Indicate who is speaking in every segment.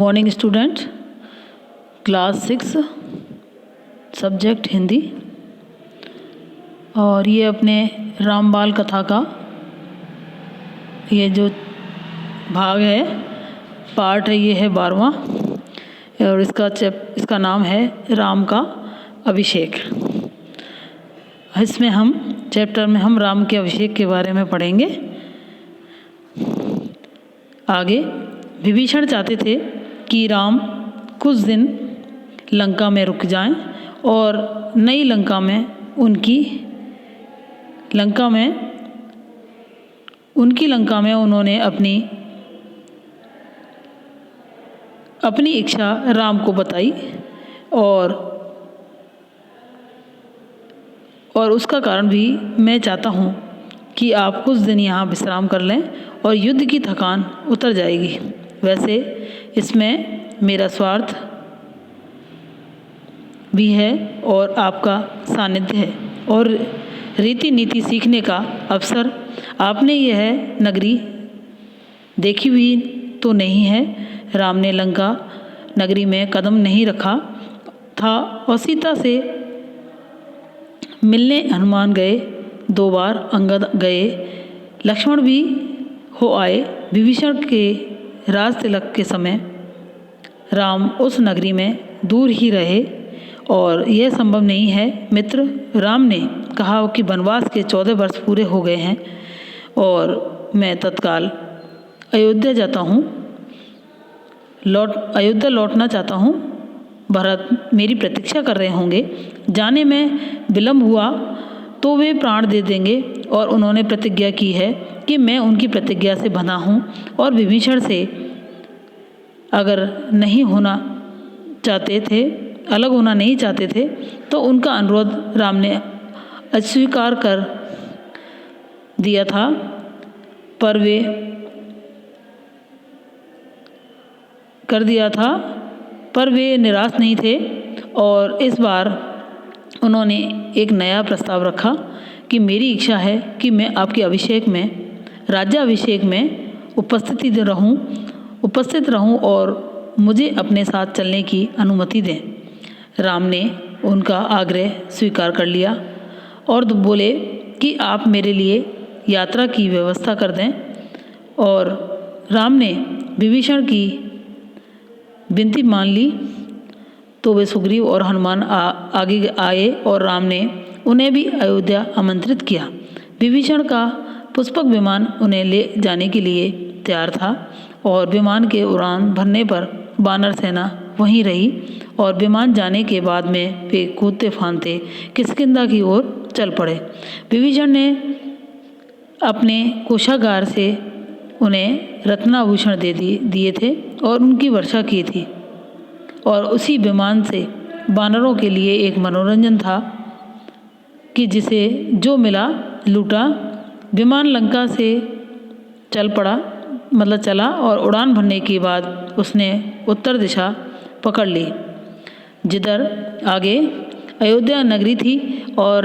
Speaker 1: Morning student, class 6 subject Hindi. और ये अपने रामबाल कथा का ये जो भाग है, पार्ट है, ये है 12वां। और इसका नाम है राम का अभिषेक। इसमें हम चैप्टर में हम राम के अभिषेक के बारे में पढ़ेंगे। आगे विभीषण चाहते थे कि राम कुछ दिन लंका में रुक जाएं और नई लंका में उनकी लंका में उन्होंने अपनी इच्छा राम को बताई और उसका कारण भी मैं चाहता हूँ कि आप कुछ दिन यहाँ विश्राम कर लें और युद्ध की थकान उतर जाएगी। वैसे इसमें मेरा स्वार्थ भी है और आपका सानिध्य है और रीति नीति सीखने का अवसर। आपने यह नगरी देखी हुई तो नहीं है। राम ने लंका नगरी में कदम नहीं रखा था और सीता से मिलने हनुमान गए, 2 बार अंगद गए, लक्ष्मण भी हो आए। विभीषण के राज तिलक के समय राम उस नगरी में दूर ही रहे और यह संभव नहीं है। मित्र, राम ने कहा कि वनवास के 14 वर्ष पूरे हो गए हैं और मैं तत्काल अयोध्या लौटना चाहता हूँ। भरत मेरी प्रतीक्षा कर रहे होंगे। जाने में विलम्ब हुआ तो वे प्राण दे देंगे और उन्होंने प्रतिज्ञा की है कि मैं उनकी प्रतिज्ञा से बंधा हूँ और विभीषण से अगर अलग होना नहीं चाहते थे तो उनका अनुरोध राम ने अस्वीकार कर दिया था। पर वे निराश नहीं थे और इस बार उन्होंने एक नया प्रस्ताव रखा कि मेरी इच्छा है कि मैं आपके राज्याभिषेक में उपस्थित रहूं और मुझे अपने साथ चलने की अनुमति दें। राम ने उनका आग्रह स्वीकार कर लिया और बोले कि आप मेरे लिए यात्रा की व्यवस्था कर दें। और राम ने विभीषण की विनती मान ली तो वे सुग्रीव और हनुमान आगे आए और राम ने उन्हें भी अयोध्या आमंत्रित किया। विभीषण का पुष्पक विमान उन्हें ले जाने के लिए तैयार था और विमान के उड़ान भरने पर वानर सेना वहीं रही और विमान जाने के बाद में वे कूदते फांदते किष्किंधा की ओर चल पड़े। विभीषण ने अपने कोषागार से उन्हें रत्नाभूषण दिए थे और उनकी वर्षा की थी और उसी विमान से वानरों के लिए एक मनोरंजन था कि जिसे जो मिला लूटा। विमान लंका से चला और उड़ान भरने के बाद उसने उत्तर दिशा पकड़ ली, जिधर आगे अयोध्या नगरी थी और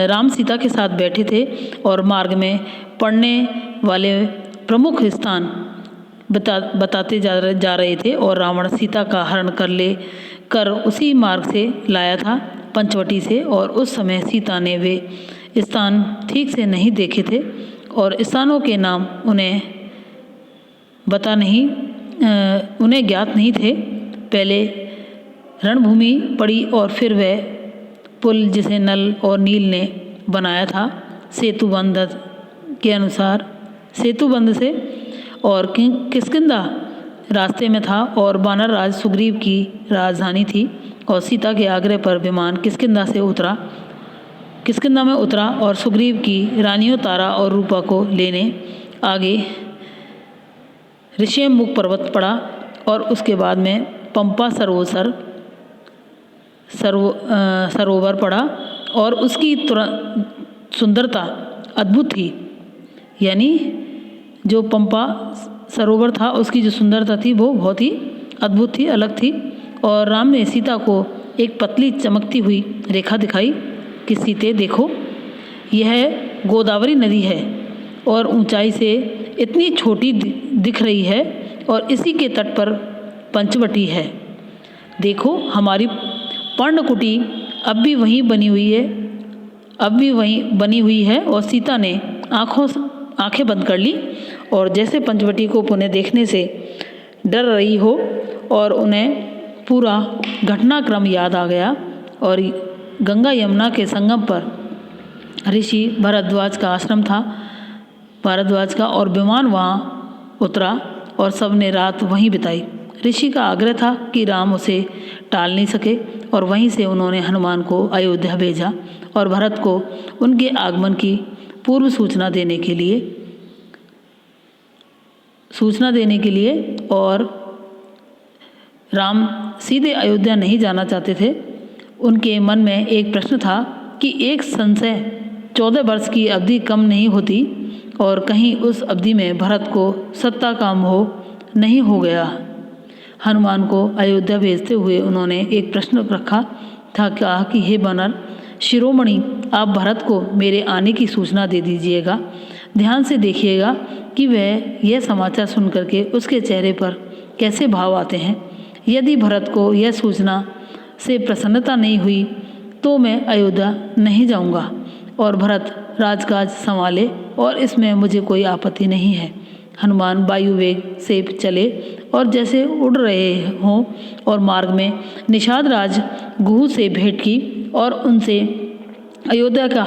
Speaker 1: राम सीता के साथ बैठे थे और मार्ग में पड़ने वाले प्रमुख स्थान बताते जा रहे थे और रावण सीता का हरण कर उसी मार्ग से लाया था, पंचवटी से। और उस समय सीता ने वे स्थान ठीक से नहीं देखे थे और स्थानों के नाम उन्हें ज्ञात नहीं थे। पहले रणभूमि पड़ी और फिर वह पुल जिसे नल और नील ने बनाया था सेतुबंध से और किष्किंधा रास्ते में था और वानर राज सुग्रीव की राजधानी थी। और सीता के आग्रह पर विमान किष्किंधा में उतरा और सुग्रीव की रानियों तारा और रूपा को लेने आगे ऋषिमुख पर्वत पड़ा और उसके बाद में पंपा सरोवर पड़ा और उसकी सुंदरता अद्भुत थी। यानी जो पंपा सरोवर था उसकी जो सुंदरता थी वो बहुत ही अद्भुत थी, अलग थी। और राम ने सीता को एक पतली चमकती हुई रेखा दिखाई कि सीते देखो, यह गोदावरी नदी है और ऊंचाई से इतनी छोटी दिख रही है, और इसी के तट पर पंचवटी है। देखो, हमारी पर्णकुटी अब भी वहीं बनी हुई है। और सीता ने आंखें बंद कर ली, और जैसे पंचवटी को पुनः देखने से डर रही हो, और उन्हें पूरा घटनाक्रम याद आ गया। और गंगा यमुना के संगम पर ऋषि भारद्वाज का आश्रम था, और विमान वहाँ उतरा और सबने रात वहीं बिताई। ऋषि का आग्रह था कि राम उसे टाल नहीं सके, और वहीं से उन्होंने हनुमान को अयोध्या भेजा और भरत को उनके आगमन की पूर्व सूचना देने के लिए। और राम सीधे अयोध्या नहीं जाना चाहते थे। उनके मन में एक प्रश्न था कि एक संशय 14 वर्ष की अवधि कम नहीं होती, और कहीं उस अवधि में भरत को सत्ता का मोह नहीं हो गया। हनुमान को अयोध्या भेजते हुए उन्होंने एक प्रश्न रखा था, कहा कि हे वानर शिरोमणि, आप भरत को मेरे आने की सूचना दे दीजिएगा। ध्यान से देखिएगा कि वह यह समाचार सुन करके उसके चेहरे पर कैसे भाव आते हैं। यदि भरत को यह सूचना से प्रसन्नता नहीं हुई तो मैं अयोध्या नहीं जाऊंगा, और भरत राजकाज संभाले, और इसमें मुझे कोई आपत्ति नहीं है। हनुमान वायु वेग से चले और जैसे उड़ रहे हों, और मार्ग में निषाद राज गुह से भेंट की और उनसे अयोध्या का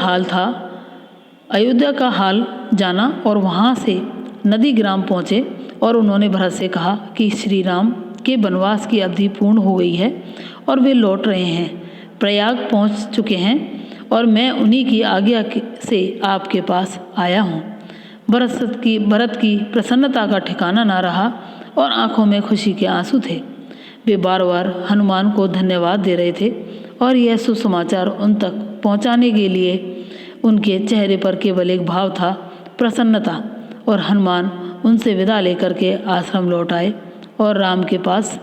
Speaker 1: हाल जाना, और वहाँ से नदी ग्राम पहुँचे। और उन्होंने भरत से कहा कि श्री राम के वनवास की अवधि पूर्ण हो गई है और वे लौट रहे हैं, प्रयाग पहुँच चुके हैं, और मैं उन्हीं की आज्ञा से आपके पास आया हूँ। भरत की प्रसन्नता का ठिकाना ना रहा, और आंखों में खुशी के आंसू थे। वे बार बार हनुमान को धन्यवाद दे रहे थे, और यह सुसमाचार उन तक पहुंचाने के लिए उनके चेहरे पर केवल एक भाव था, प्रसन्नता। और हनुमान उनसे विदा लेकर के आश्रम लौट आए और राम के पास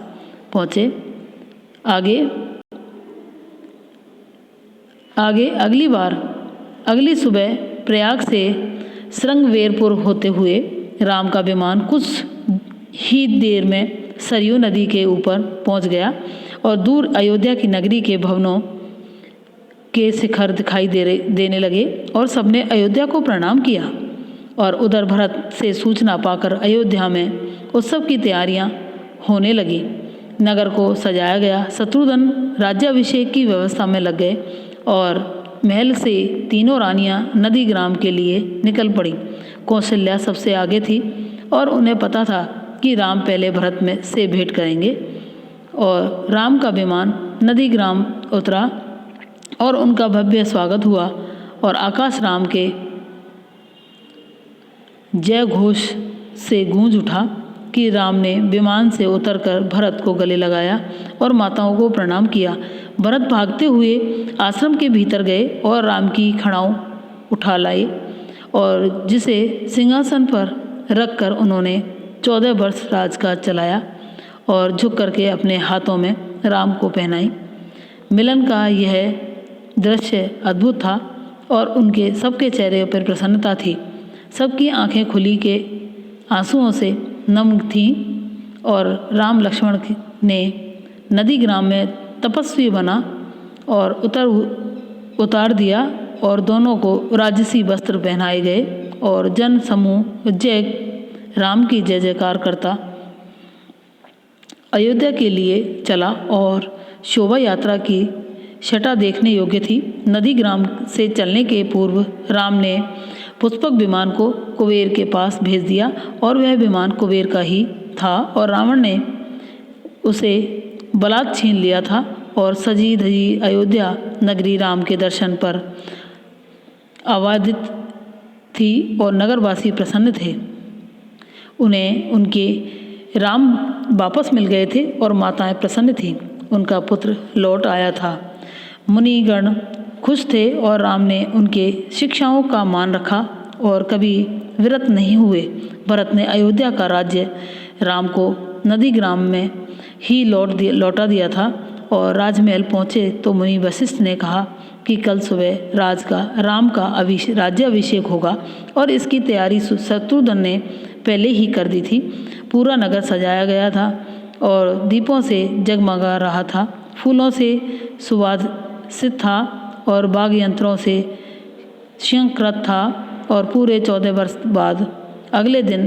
Speaker 1: पहुँचे। आगे अगली सुबह प्रयाग से श्रृंगवेरपुर होते हुए राम का विमान कुछ ही देर में सरयू नदी के ऊपर पहुंच गया, और दूर अयोध्या की नगरी के भवनों के शिखर दिखाई देने लगे, और सबने अयोध्या को प्रणाम किया। और उधर भरत से सूचना पाकर अयोध्या में उत्सव की तैयारियां होने लगी। नगर को सजाया गया। शत्रुघ्न राज्याभिषेक की व्यवस्था में लग गए, और महल से तीनों रानियां नदी ग्राम के लिए निकल पड़ी। कौशल्या सबसे आगे थी, और उन्हें पता था कि राम पहले भरत में से भेंट करेंगे। और राम का विमान नदी ग्राम उतरा, और उनका भव्य स्वागत हुआ, और आकाश राम के जय घोष से गूंज उठा कि राम ने विमान से उतरकर भरत को गले लगाया और माताओं को प्रणाम किया। भरत भागते हुए आश्रम के भीतर गए और राम की खड़ाऊ उठा लाए, और जिसे सिंहासन पर रखकर उन्होंने 14 वर्ष राजकाज चलाया, और झुक करके अपने हाथों में राम को पहनाई। मिलन का यह दृश्य अद्भुत था, और उनके सबके चेहरे पर प्रसन्नता थी। सबकी आंखें खुली के आंसुओं से नम थीं, और राम लक्ष्मण ने नदी ग्राम में तपस्वी बना और उतार दिया, और दोनों को राजसी वस्त्र पहनाए गए, और जन समूह राम की जय जयकार करता अयोध्या के लिए चला, और शोभा यात्रा की छटा देखने योग्य थी। नदी ग्राम से चलने के पूर्व राम ने पुष्पक विमान को कुबेर के पास भेज दिया, और वह विमान कुबेर का ही था, और रावण ने उसे बलात् छीन लिया था। और सजी धजी अयोध्या नगरी राम के दर्शन पर आवादित थी, और नगरवासी प्रसन्न थे। उन्हें उनके राम वापस मिल गए थे, और माताएं प्रसन्न थीं। उनका पुत्र लौट आया था। मुनिगण खुश थे, और राम ने उनके शिक्षाओं का मान रखा और कभी विरत नहीं हुए। भरत ने अयोध्या का राज्य राम को नदी ग्राम में ही लौटा दिया था, और राजमहल पहुँचे तो मुनि वशिष्ठ ने कहा कि कल सुबह राम का राज्य अभिषेक होगा और इसकी तैयारी शत्रुघ्न ने पहले ही कर दी थी। पूरा नगर सजाया गया था और दीपों से जगमगा रहा था, फूलों से सुवासित था और वाद्य यंत्रों से शंखकृत था। और पूरे 14 वर्ष बाद अगले दिन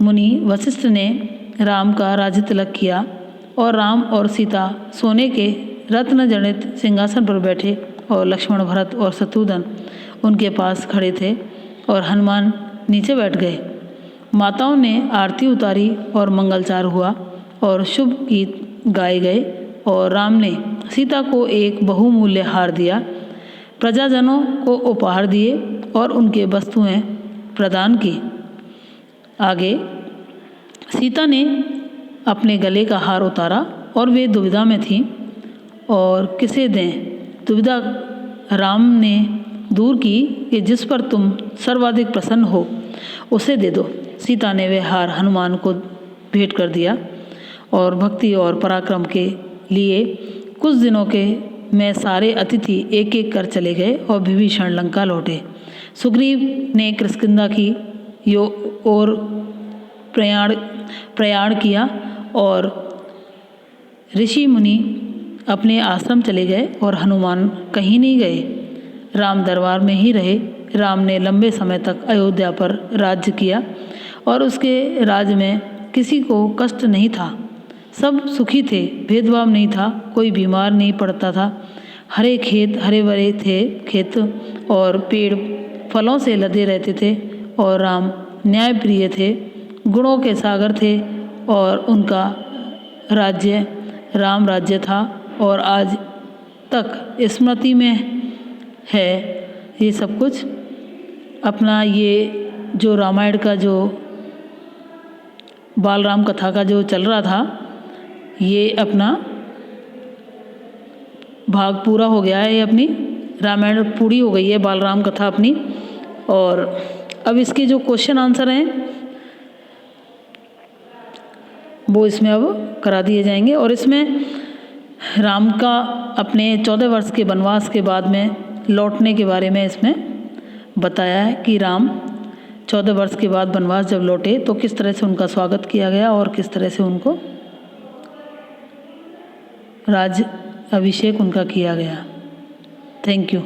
Speaker 1: मुनि वशिष्ठ ने राम का राज्य तिलक किया और राम और सीता सोने के रत्न जड़ित सिंहासन पर बैठे और लक्ष्मण, भरत और शत्रुघ्न उनके पास खड़े थे और हनुमान नीचे बैठ गए। माताओं ने आरती उतारी और मंगलचार हुआ और शुभ गीत गाए गए और राम ने सीता को एक बहुमूल्य हार दिया, प्रजाजनों को उपहार दिए और उनके वस्तुएं प्रदान की। आगे सीता ने अपने गले का हार उतारा और वे दुविधा में थीं और किसे दें। दुविधा राम ने दूर की कि जिस पर तुम सर्वाधिक प्रसन्न हो उसे दे दो। सीता ने वह हार हनुमान को भेंट कर दिया और भक्ति और पराक्रम के लिए कुछ दिनों के में सारे अतिथि एक एक कर चले गए और विभीषण लंका लौटे। सुग्रीव ने किष्किंधा की ओर प्रयाण किया और ऋषि मुनि अपने आश्रम चले गए और हनुमान कहीं नहीं गए, राम दरबार में ही रहे। राम ने लंबे समय तक अयोध्या पर राज्य किया और उसके राज्य में किसी को कष्ट नहीं था, सब सुखी थे, भेदभाव नहीं था, कोई बीमार नहीं पड़ता था। हरे खेत हरे भरे थे खेत और पेड़ फलों से लदे रहते थे और राम न्यायप्रिय थे, गुणों के सागर थे और उनका राज्य राम राज्य था और आज तक स्मृति में है। ये सब कुछ अपना ये जो रामायण का जो बाल राम कथा का जो चल रहा था, ये अपना भाग पूरा हो गया है। ये अपनी रामायण पूरी हो गई है, बाल राम कथा अपनी। और अब इसके जो क्वेश्चन आंसर हैं वो इसमें अब करा दिए जाएंगे। और इसमें राम का अपने 14 वर्ष के वनवास के बाद में लौटने के बारे में इसमें बताया है कि राम 14 वर्ष के बाद वनवास जब लौटे तो किस तरह से उनका स्वागत किया गया और किस तरह से उनको राज्य अभिषेक उनका किया गया। Thank you.